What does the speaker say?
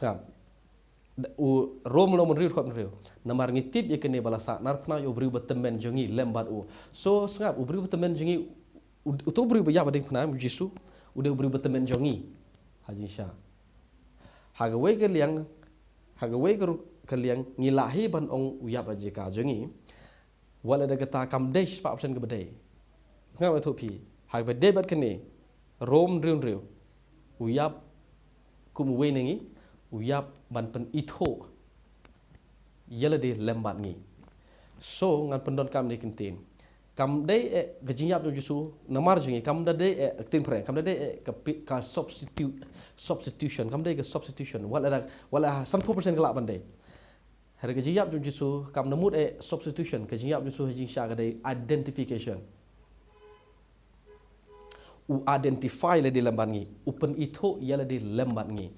Sengap. Rom lo menriu khot menriu. Namar ngitip ye kene balasa nar pna yo beriu betemen jongi lembat u. So sengap u beriu betemen jongi uto beriu bayap ading pna Jisu udah beriu betemen jongi. Haji Syah. Hagawai ke liang ngilahi ban ong uyap aje ka jongi. Wala da kata kamdesh pa option ke bedai. Ngam tu pi. Hag bedai bat kene. Rom riu. Uyap kum we nengi uyap ban pen itho yala de lembat ngi. So ngan pendon kam ni kentin. Kam dei gejingyap jo Jisu namar jongi kam da dei tin pre kam da dei ka substitution kam dei ke substitution wala 100% kelak bandai. Hari gejingyap jo Jisu kam namut substitution gejingyap Jisu hajing sya ka dei identifikeshon. U identify le di lembat ngi. Upen itho yala di lembat ngi.